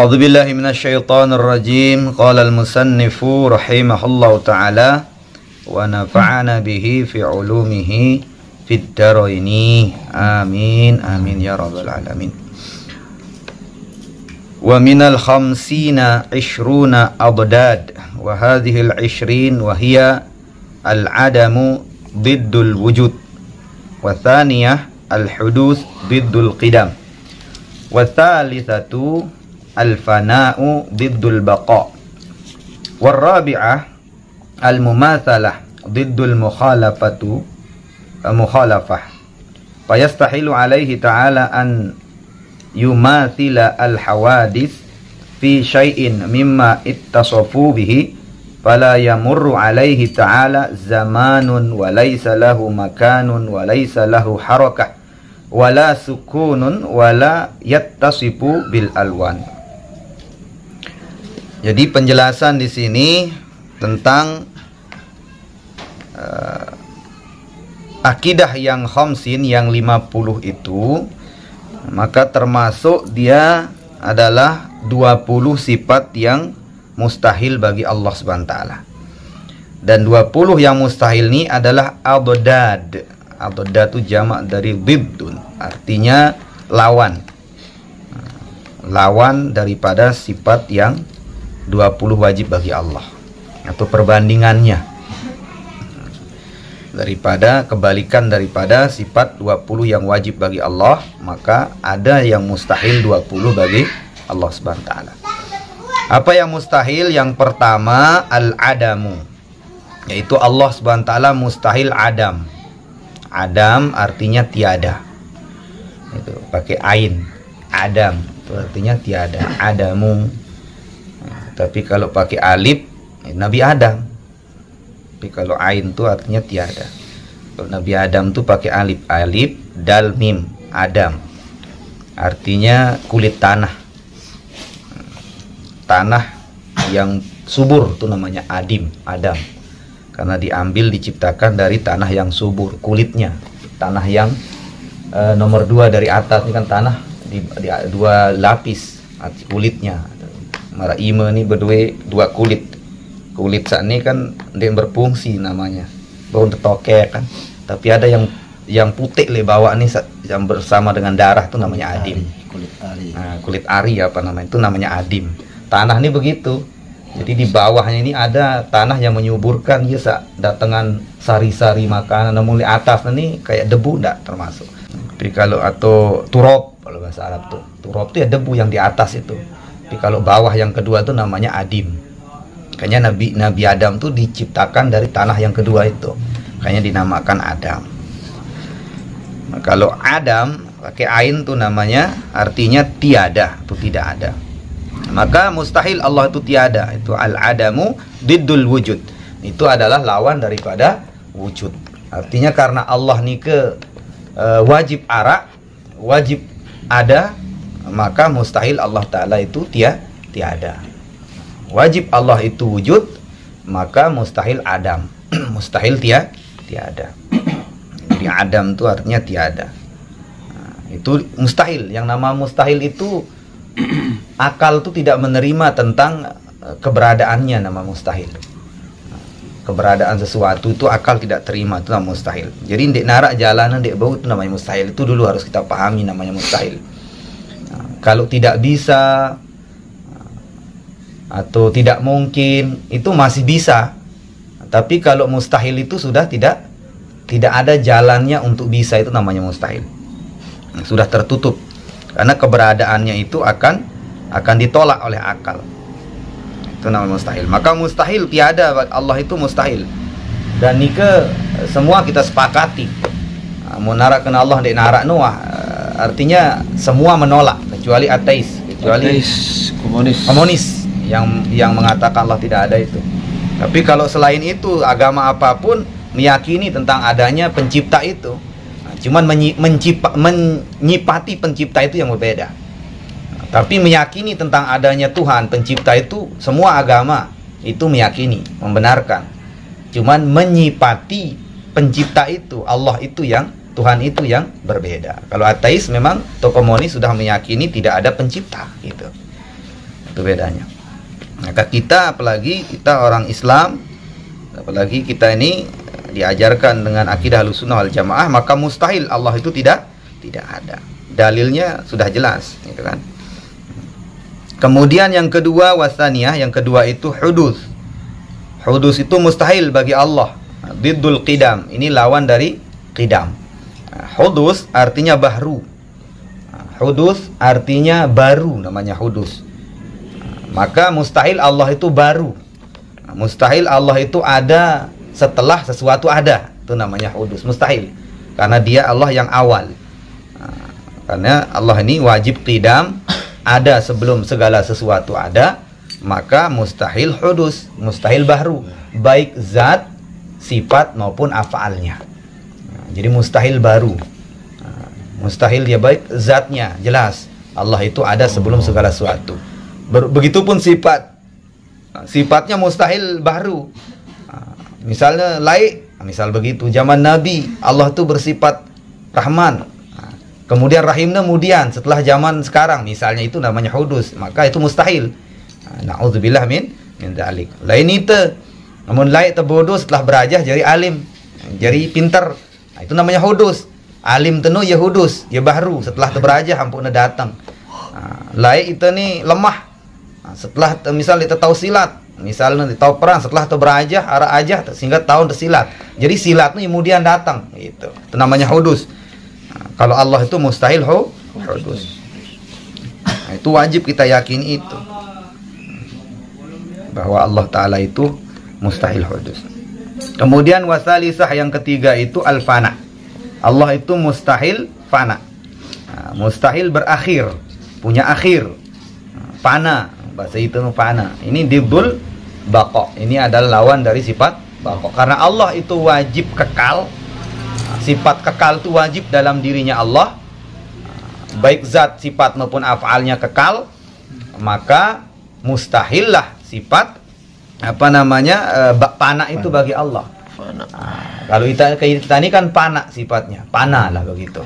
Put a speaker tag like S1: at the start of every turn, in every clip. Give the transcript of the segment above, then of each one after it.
S1: A'udzu billahi minasyaitonir rajim. Qala al-musannifu rahimahullahu taala wa nafa'ana bihi fi ulumihi fid dharaini. Amin amin ya rabbal alamin. Wa minal khamsina 'ishruna adad wa hadhihi al-'ishrin wa hiya al-'adamu diddul wujud wa thaniyah al-huduth diddul qidam wa thalithatu al-fana'u diddul baqa wa rabi'ah al-mumathalah diddul mukhalafah fayastahilu alaihi ta'ala an yumathila al-hawadith fi syai'in mimma ittasafu bihi fala yamurru alaihi ta'ala zamanun wa laysa lahu makanun wa laysa lahu harakah wala sukunun wala yattasifu bil alwan. Jadi penjelasan di sini tentang akidah yang khamsin, yang 50 itu, maka termasuk dia adalah 20 sifat yang mustahil bagi Allah Subhanahu wa taala. Dan 20 yang mustahil ini adalah adad. Adad itu jamak dari diddun, artinya lawan. Lawan daripada sifat yang 20 wajib bagi Allah, atau perbandingannya daripada kebalikan daripada sifat 20 yang wajib bagi Allah, maka ada yang mustahil 20 bagi Allah Subhanahu wa taala. Apa yang mustahil? Yang pertama al-adamu, yaitu Allah Subhanahu wa taala mustahil adam. Adam artinya tiada. Itu pakai ain. Adam itu artinya tiada. Adamu. Tapi kalau pakai alif, Nabi Adam. Tapi kalau ain itu artinya tiada. Kalau Nabi Adam itu pakai alif, alif dal mim, Adam. Artinya kulit tanah. Tanah yang subur itu namanya adim, Adam. Karena diambil, diciptakan dari tanah yang subur, kulitnya. Tanah yang nomor 2 dari atas ini kan tanah di 2 lapis kulitnya. Maraima ini berdua 2 kulit. Kulit saat ini kan dia berfungsi namanya bau tokek kan. Tapi ada yang putih le bawah nih yang bersama dengan darah itu namanya adim.
S2: Kulit ari.
S1: Nah, kulit ari apa namanya? Itu namanya adim. Tanah ini begitu. Jadi di bawahnya ini ada tanah yang menyuburkan, ya datangan sari-sari makanan. Namun di atas ini kayak debu, enggak termasuk. Tapi kalau atau turop, kalau bahasa Arab tuh, turop itu ya debu yang di atas itu. Tapi kalau bawah yang kedua itu namanya adim. Makanya Nabi Adam tuh diciptakan dari tanah yang kedua itu. Makanya dinamakan Adam. Nah, kalau Adam pakai ain tuh namanya artinya tiada atau tidak ada. Maka mustahil Allah itu tiada. Itu al-adamu diddul wujud. Itu adalah lawan daripada wujud. Artinya karena Allah ni wajib ara, wajib ada, maka mustahil Allah Ta'ala itu tiada. Wajib Allah itu wujud, maka mustahil Adam. Mustahil tiada. Jadi Adam itu artinya tiada. Nah, itu mustahil. Yang nama mustahil itu akal itu tidak menerima tentang keberadaannya, nama mustahil. Keberadaan sesuatu itu akal tidak terima, itu nama mustahil. Jadi ndek narak jalanan ndek bau itu namanya mustahil. Itu dulu harus kita pahami namanya mustahil. Nah, kalau tidak bisa atau tidak mungkin itu masih bisa. Tapi kalau mustahil itu sudah tidak ada jalannya untuk bisa, itu namanya mustahil. Sudah tertutup. Karena keberadaannya itu akan ditolak oleh akal. Itu namanya mustahil. Maka mustahil tiada, Allah itu mustahil. Dan nike semua kita sepakati. Mau narak kena Allah dek narak Noah. Artinya semua menolak kecuali ateis, kecuali komunis yang mengatakan Allah tidak ada itu. Tapi kalau selain itu agama apapun meyakini tentang adanya pencipta itu. Cuman menyipati pencipta itu yang berbeda. Tapi meyakini tentang adanya Tuhan pencipta itu semua agama itu meyakini, membenarkan. Cuman menyipati pencipta itu, Allah itu yang, Tuhan itu yang berbeda. Kalau ateis memang atau komunis sudah meyakini tidak ada pencipta gitu. Itu bedanya. Maka kita, apalagi kita orang Islam, apalagi kita ini diajarkan dengan akidah Ahlussunnah wal Jamaah, maka mustahil Allah itu tidak ada. Dalilnya sudah jelas, gitu kan. Kemudian yang kedua, wasaniyah, yang kedua itu hudus. Hudus itu mustahil bagi Allah. Diddul qidam, ini lawan dari qidam. Hudus artinya bahru. Hudus artinya baru, namanya hudus. Maka mustahil Allah itu baru. Mustahil Allah itu ada setelah sesuatu ada. Itu namanya hudus, mustahil. Karena dia Allah yang awal. Karena Allah ini wajib qidam, ada sebelum segala sesuatu ada. Maka mustahil hudus, mustahil bahru, baik zat, sifat maupun af'alnya. Jadi mustahil baru. Mustahil dia baik zatnya, jelas Allah itu ada sebelum segala sesuatu. Begitupun sifat. Sifatnya mustahil baru. Misalnya laik, misal begitu. Zaman Nabi Allah itu bersifat Rahman. Kemudian Rahimnya kemudian setelah zaman sekarang, misalnya, itu namanya hudus. Maka itu mustahil. Na'udzubillah min dzalik. Lain itu. Namun laik terbodoh setelah berajah jadi alim, jadi pintar. Itu namanya hudus. Alim tenu ya hudus, ya bahru setelah terberajah hampuna datang. Laik itu nih lemah. Setelah misal kita tahu silat, misalnya tahu perang, setelah terberajah arah ajah sehingga tahun tersilat. Jadi silat nih kemudian datang, gitu. Itu namanya hudus. Kalau Allah itu mustahil hudus. Itu wajib kita yakini itu, bahwa Allah Ta'ala itu mustahil hudus. Kemudian wasalisah, yang ketiga itu al-fana. Allah itu mustahil fana. Mustahil berakhir, punya akhir. Fana, bahasa itu fana. Ini diddul baqa. Ini adalah lawan dari sifat baqa. Karena Allah itu wajib kekal. Sifat kekal itu wajib dalam dirinya Allah. Baik zat, sifat maupun af'alnya kekal. Maka mustahillah sifat pana itu bagi Allah. Kalau kita ini kan pana sifatnya, pana lah begitu.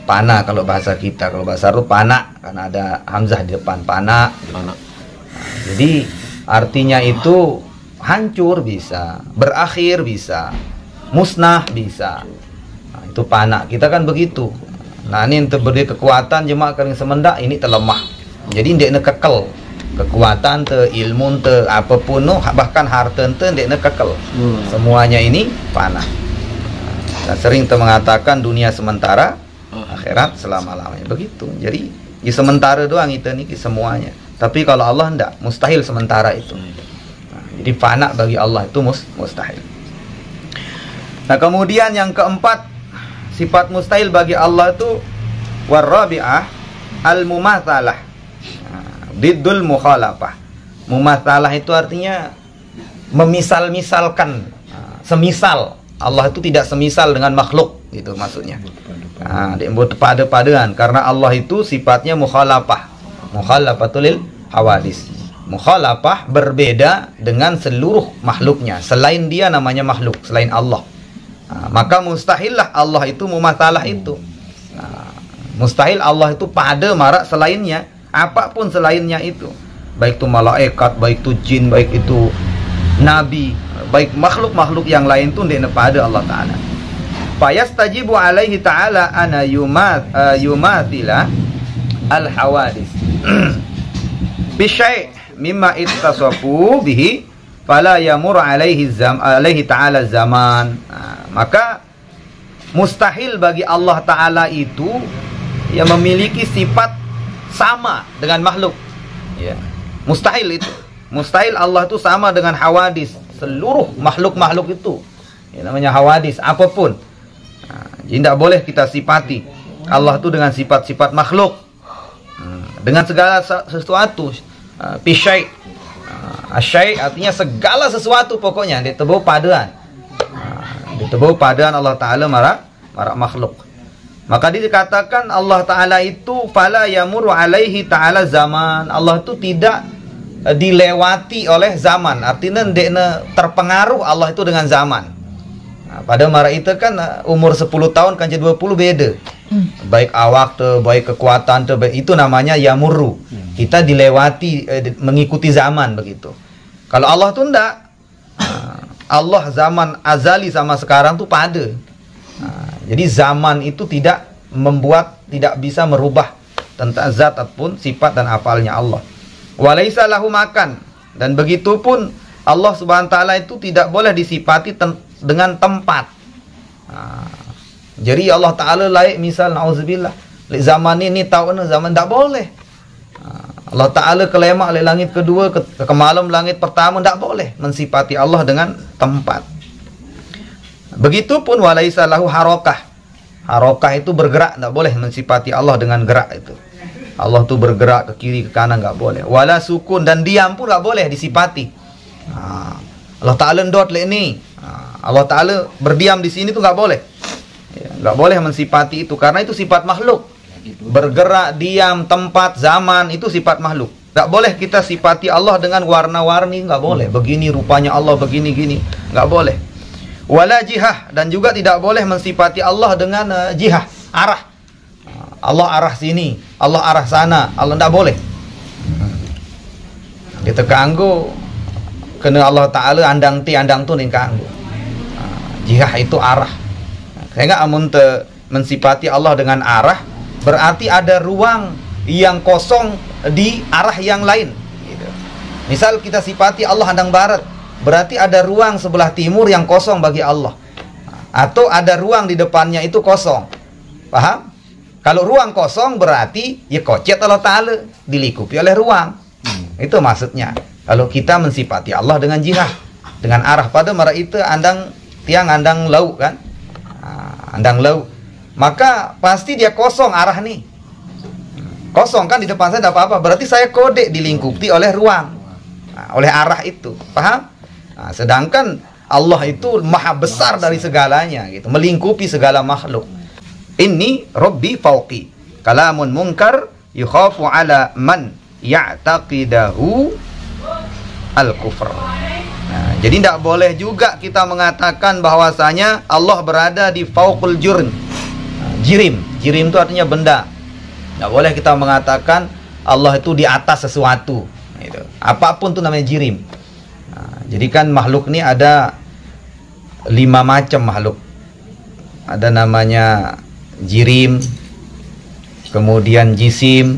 S1: Pana kalau bahasa kita, kalau bahasa Arab pana, karena ada hamzah di depan, pana. Jadi artinya itu hancur bisa, berakhir bisa, musnah bisa. Itu pana. Kita kan begitu. Nah, ini untuk beri kekuatan jemaah kering semendak ini terlemah. Jadi ndek kekal. Kekuatan te, ilmu te, apapun bahkan harta te ndek kekal. Semuanya ini panah. Nah, sering te mengatakan dunia sementara, akhirat selama-lamanya. Begitu. Jadi di sementara doang itu nih semuanya. Tapi kalau Allah enggak, mustahil sementara itu. Nah, jadi fana bagi Allah itu mustahil. Nah, kemudian yang keempat, sifat mustahil bagi Allah itu warabi'ah al-mumatsalah. Diddul mukhalafah. Mumatsalah itu artinya memisal-misalkan. Semisal. Allah itu tidak semisal dengan makhluk, gitu maksudnya. Nah, dibuat pada-padaan karena Allah itu sifatnya mukhalafah. Mukhalafatul hawadis. Mukhalafah berbeda dengan seluruh makhluknya. Selain dia namanya makhluk, selain Allah. Nah, maka mustahillah Allah itu mumatsalah itu. Nah, mustahil Allah itu pada marak selainnya. Apapun selainnya itu, baik itu malaikat, baik itu jin, baik itu nabi, baik makhluk-makhluk yang lain itu ndek pada Allah Ta'ala. Fayastajibu alaihi ta'ala ana yumathila al-hawadis bisyai' mimma ittasafu bihi fala yamur alaihi ta'ala zaman. Maka mustahil bagi Allah Ta'ala itu yang memiliki sifat sama dengan makhluk, ya. Mustahil itu. Mustahil Allah itu sama dengan hawadis. Seluruh makhluk-makhluk itu, ya, namanya hawadis, apapun. Nah, jadi tidak boleh kita sifati Allah itu dengan sifat-sifat makhluk, dengan segala sesuatu. Pisyai, asyai artinya segala sesuatu pokoknya ditebau padaan. Ditebau padaan Allah Ta'ala marak makhluk. Maka dikatakan Allah Ta'ala itu fala yamuru alaihi ta'ala zaman. Allah itu tidak dilewati oleh zaman. Artinya ndekne terpengaruh Allah itu dengan zaman. Nah, pada mara itu kan umur 10 tahun kan jadi 20 beda. Baik awak tuh, baik kekuatan tuh, baik itu namanya yamurru. Kita dilewati mengikuti zaman begitu. Kalau Allah tuh enggak. Allah zaman azali sama sekarang tuh pada. Jadi zaman itu tidak bisa merubah tentang zat ataupun sifat dan afalnya Allah. Walaisa lahu makan, dan begitu pun Allah Subhanahu wa taala itu tidak boleh disifati dengan tempat. Jadi Allah taala laik misal nauzubillah zaman ini tahun zaman tidak boleh. Allah taala kelemak oleh langit kedua ke malam langit pertama tidak boleh mensifati Allah dengan tempat. Begitupun walaisa lahu harakah. Harakah itu bergerak, tidak boleh mensifati Allah dengan gerak itu. Allah tuh bergerak ke kiri ke kanan nggak boleh. Wala sukun, dan diam pun nggak boleh disifati. Allah Ta'ala ndot le ini. Allah Ta'ala berdiam di sini tuh nggak boleh. Nggak boleh mensifati itu karena itu sifat makhluk. Bergerak, diam, tempat, zaman itu sifat makhluk. Nggak boleh kita sifati Allah dengan warna-warni, nggak boleh. Begini rupanya Allah begini gini, nggak boleh. Wala jihah, dan juga tidak boleh mensifati Allah dengan jihah, arah. Allah arah sini, Allah arah sana, Allah tidak boleh. Kita kanggo kena Allah Ta'ala andang tu nih kanggo. Jihah itu arah. Saya nggak amun mensifati Allah dengan arah, berarti ada ruang yang kosong di arah yang lain. Gitu. Misal kita sifati Allah andang barat, berarti ada ruang sebelah timur yang kosong bagi Allah. Atau ada ruang di depannya itu kosong. Paham? Kalau ruang kosong berarti ya kocet Allah Ta'ala dilingkupi oleh ruang. Itu maksudnya. Kalau kita mensifati Allah dengan jihah, dengan arah, pada mara itu tiang andang lau kan, andang lau, maka pasti dia kosong arah nih. Kosong kan di depan saya tidak apa-apa, berarti saya kode dilingkupi oleh ruang, oleh arah itu. Paham? Sedangkan Allah itu maha besar dari segalanya gitu, melingkupi segala makhluk. Ini Rabbi fauqi, kalamun munkar yukhafu ala man ya'taqidahu al-kufr. Jadi tidak boleh juga kita mengatakan bahwasanya Allah berada di fauqul jirim. Jirim itu artinya benda. Tidak boleh kita mengatakan Allah itu di atas sesuatu. Gitu. Apapun itu namanya jirim. Jadi kan makhluk ini ada 5 macam makhluk. Ada namanya jirim, kemudian jisim,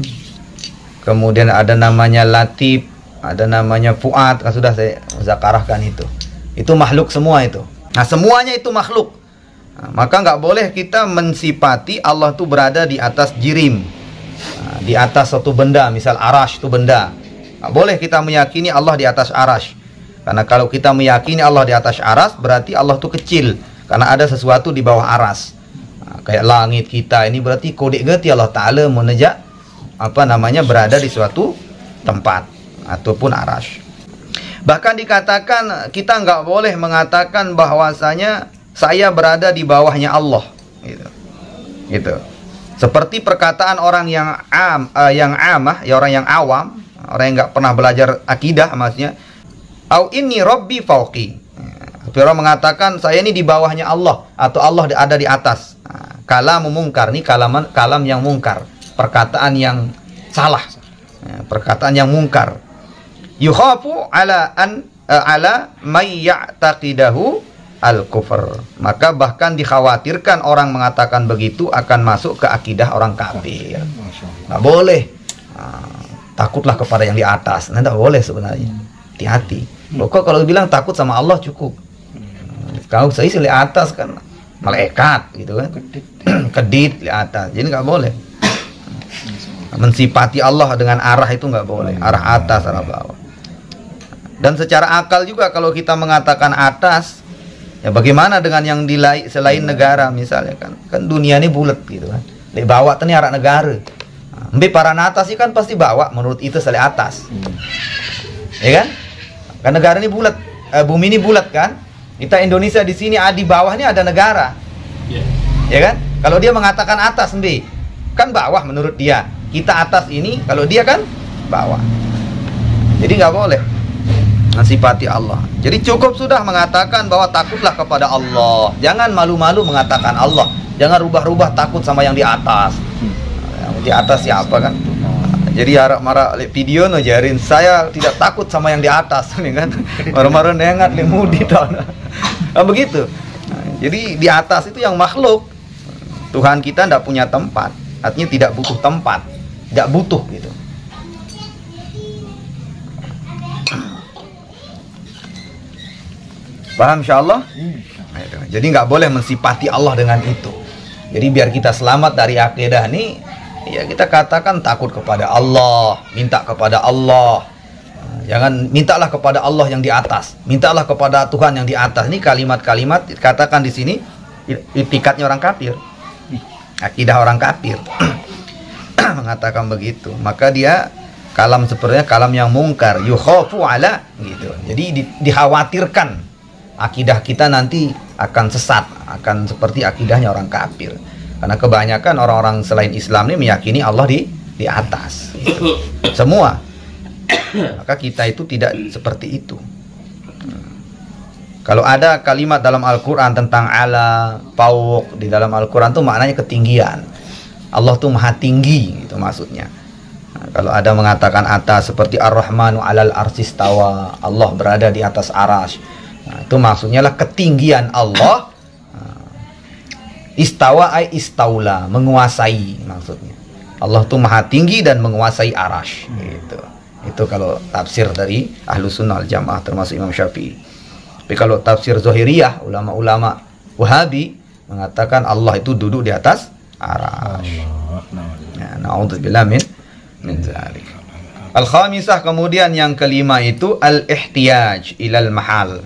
S1: kemudian ada namanya latif, ada namanya fuad, kan sudah saya zakarahkan itu. Itu makhluk semua itu. Nah, semuanya itu makhluk. Maka nggak boleh kita mensifati Allah itu berada di atas jirim, di atas suatu benda, misal arash itu benda. Nggak boleh kita meyakini Allah di atas arash. Karena kalau kita meyakini Allah di atas arash, berarti Allah itu kecil. Karena ada sesuatu di bawah arash. Kayak langit kita ini berarti kode geti Allah Ta'ala menejak berada di suatu tempat ataupun arash. Bahkan dikatakan kita nggak boleh mengatakan bahwasanya saya berada di bawahnya Allah gitu. Seperti perkataan orang yang amah, ya orang yang awam, orang yang nggak pernah belajar akidah maksudnya, au inni rabbi fauqi. Tapi orang mengatakan saya ini di bawahnya Allah atau Allah ada di atas. Kalam mungkar, ini kalam yang mungkar, perkataan yang salah, perkataan yang mungkar. Yukhafu ala may ya'taqidahu al-kufr. Maka bahkan dikhawatirkan orang mengatakan begitu akan masuk ke akidah orang kafir. Nggak boleh. Takutlah kepada yang di atas. Nah, nggak boleh sebenarnya. Hati-hati. Pokok kalau bilang takut sama Allah cukup. Kalau saya di atas kan malaikat gitu kan. Kedit di atas. Jadi nggak boleh. Mensifati Allah dengan arah itu nggak boleh. Arah atas, arah bawah. Dan secara akal juga kalau kita mengatakan atas, ya bagaimana dengan yang selain negara misalnya kan dunia ini bulat gitu kan. Di bawah ini arah negara. Mbe para atas sih kan pasti bawa menurut itu selain atas. Ya kan? Kan negara ini bulat, bumi ini bulat kan? Kita Indonesia di sini di bawah ini ada negara. Ya kan? Kalau dia mengatakan atas mbe, kan bawah menurut dia. Kita atas ini, kalau dia kan bawah. Jadi nggak boleh. mensifati Allah. Jadi cukup sudah mengatakan bahwa takutlah kepada Allah. Jangan malu-malu mengatakan Allah. Jangan rubah-rubah takut sama yang di atas. Yang di atas siapa kan? Jadi harap marah video ngejarin saya tidak takut sama yang di atas nih kan. Marah-marah nengat lemudi tahun. Begitu. Jadi di atas itu yang makhluk. Tuhan kita tidak punya tempat. Artinya tidak butuh tempat. Tidak butuh gitu. Paham insyaallah? Jadi nggak boleh mensifati Allah dengan itu. Jadi biar kita selamat dari akidah ini, ya kita katakan takut kepada Allah, minta kepada Allah. Jangan mintalah kepada Allah yang di atas, mintalah kepada Tuhan yang di atas. Ini kalimat-kalimat katakan di sini itikadnya orang kafir, akidah orang kafir. Mengatakan begitu, maka dia kalam sepertinya kalam yang mungkar, yukhafu ala gitu. Jadi dikhawatirkan akidah kita nanti akan sesat, akan seperti akidahnya orang kafir. Karena kebanyakan orang-orang selain Islam ini meyakini Allah di atas gitu. Semua. Maka kita itu tidak seperti itu. Kalau ada kalimat dalam Al-Quran tentang ala, fauq, di dalam Al-Quran itu maknanya ketinggian. Allah tuh maha tinggi, itu maksudnya. Nah, kalau ada mengatakan atas seperti Ar-Rahmanu alal arsistawa, Allah berada di atas arasy. Nah, itu maksudnya lah ketinggian Allah. Istawa ay istaula, menguasai maksudnya. Allah tuh maha tinggi dan menguasai arasy gitu. Itu kalau tafsir dari Ahlus Sunnah wal Jamaah termasuk Imam Syafi'i. Tapi kalau tafsir Zahiriyah, ulama-ulama Wahabi mengatakan Allah itu duduk di atas arasy. Ya, na'udzubillah min dzalik. Al-khamisah, kemudian yang kelima itu al-ihtiyaj ilal mahal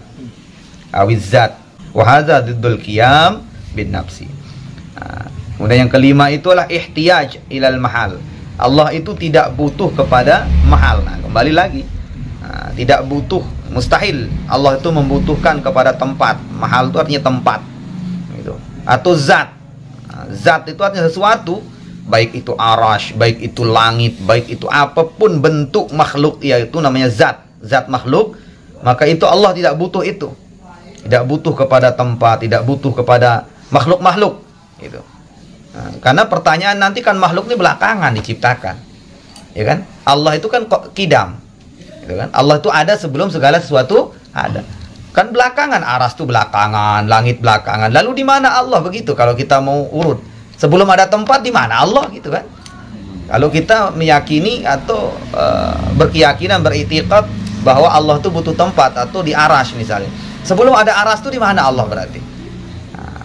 S1: awizzat wa hadza diddul qiyam bin nafsi. Kemudian yang kelima itulah ihtiyaj ilal mahal. Allah itu tidak butuh kepada mahal. Nah, kembali lagi, tidak butuh, mustahil Allah itu membutuhkan kepada tempat. Mahal itu artinya tempat gitu. Atau zat. Zat itu artinya sesuatu, baik itu arasy, baik itu langit, baik itu apapun bentuk makhluk, yaitu namanya zat, zat makhluk. Maka itu Allah tidak butuh itu. Tidak butuh kepada tempat, tidak butuh kepada makhluk-makhluk gitu. Nah, karena pertanyaan nanti kan makhluk ini belakangan diciptakan, ya kan? Allah itu kan kidam, gitu kan? Allah itu ada sebelum segala sesuatu ada. Kan belakangan, aras itu belakangan, langit belakangan. Lalu di mana Allah begitu? Kalau kita mau urut, sebelum ada tempat di mana Allah gitu kan? Kalau kita meyakini atau berkeyakinan, beriktikad bahwa Allah itu butuh tempat atau di aras misalnya. Sebelum ada aras itu di mana Allah berarti? Nah,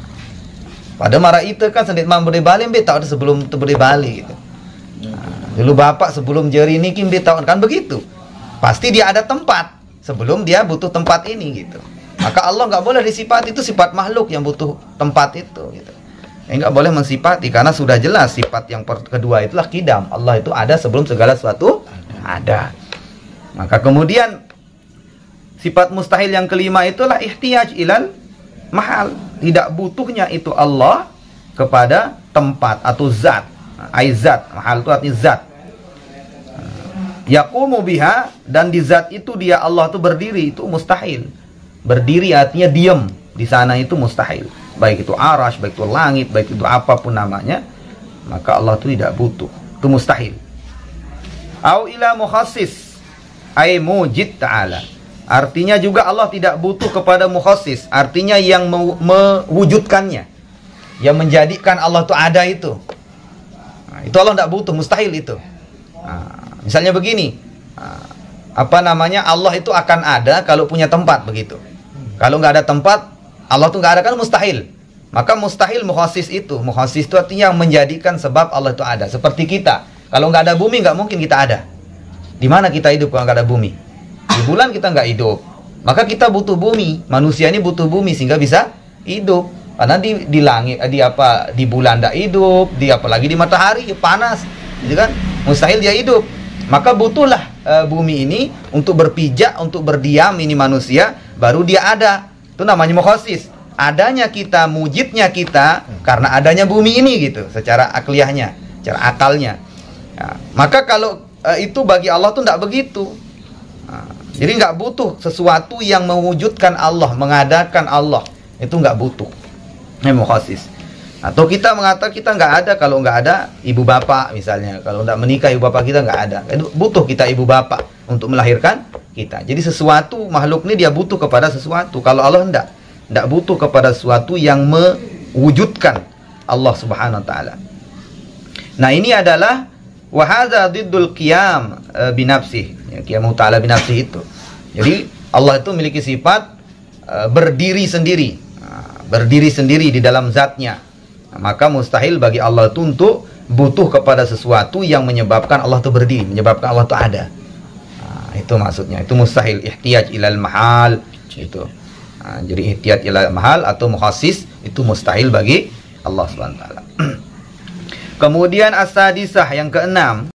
S1: pada mara itu kan sendiri memberi balik, tahu sebelum beri balik gitu. Nah, dulu bapak sebelum jari ini kim tahu kan begitu. Pasti dia ada tempat sebelum dia butuh tempat ini gitu. Maka Allah nggak boleh disifati, itu sifat makhluk yang butuh tempat itu gitu. Nggak boleh mensifati karena sudah jelas sifat yang kedua itulah kidam. Allah itu ada sebelum segala sesuatu ada. Maka kemudian sifat mustahil yang kelima itulah ihtiyaj ilal mahal. Tidak butuhnya itu Allah kepada tempat atau zat. Aizat, mahal itu artinya zat. Yaqumu biha, dan di zat itu dia Allah itu berdiri, itu mustahil. Berdiri artinya diam. Di sana itu mustahil. Baik itu arasy, baik itu langit, baik itu apapun namanya, maka Allah itu tidak butuh. Itu mustahil. Au ila mukhassis, ay mujid ta'ala. Artinya juga Allah tidak butuh kepada mukhassis, artinya yang mewujudkannya, yang menjadikan Allah itu ada itu. Nah, itu Allah tidak butuh, mustahil itu. Nah, misalnya begini, Allah itu akan ada kalau punya tempat begitu. Kalau nggak ada tempat, Allah itu nggak ada, kan mustahil. Maka mustahil mukhassis itu. Mukhassis itu artinya yang menjadikan sebab Allah itu ada. Seperti kita, kalau nggak ada bumi nggak mungkin kita ada. Di mana kita hidup kalau nggak ada bumi? Di bulan kita nggak hidup, maka kita butuh bumi. Manusia ini butuh bumi sehingga bisa hidup. Karena di langit, di bulan nggak hidup, apalagi di matahari panas, gitu kan? Mustahil dia hidup. Maka butuhlah bumi ini untuk berpijak, untuk berdiam ini manusia, baru dia ada. Itu namanya mukhassis. Adanya kita, mujidnya kita karena adanya bumi ini gitu, secara akliyahnya, secara akalnya. Nah, maka kalau itu bagi Allah tuh tidak begitu. Nah, Jadi nggak butuh sesuatu yang mewujudkan Allah, mengadakan Allah. Itu nggak butuh. Ini mukhasis. Atau kita mengatakan kita nggak ada kalau nggak ada ibu bapak misalnya. Kalau nggak menikah ibu bapak kita nggak ada. Butuh kita ibu bapak untuk melahirkan kita. Jadi sesuatu makhluk ini dia butuh kepada sesuatu. Kalau Allah nggak butuh kepada sesuatu yang mewujudkan Allah Subhanahu Wa Taala. Nah ini adalah wahadza diddul qiyam binafsih. Ya, qiyamu ta'ala binafsih itu. Jadi Allah itu memiliki sifat berdiri sendiri. Berdiri sendiri di dalam zatnya. Maka mustahil bagi Allah itu untuk butuh kepada sesuatu yang menyebabkan Allah itu berdiri, menyebabkan Allah itu ada. Itu maksudnya. Itu mustahil. Ihtiyaj ilal mahal. Itu. Jadi ihtiyaj ilal mahal atau mukhasis itu mustahil bagi Allah SWT. Kemudian as-sadisah yang keenam.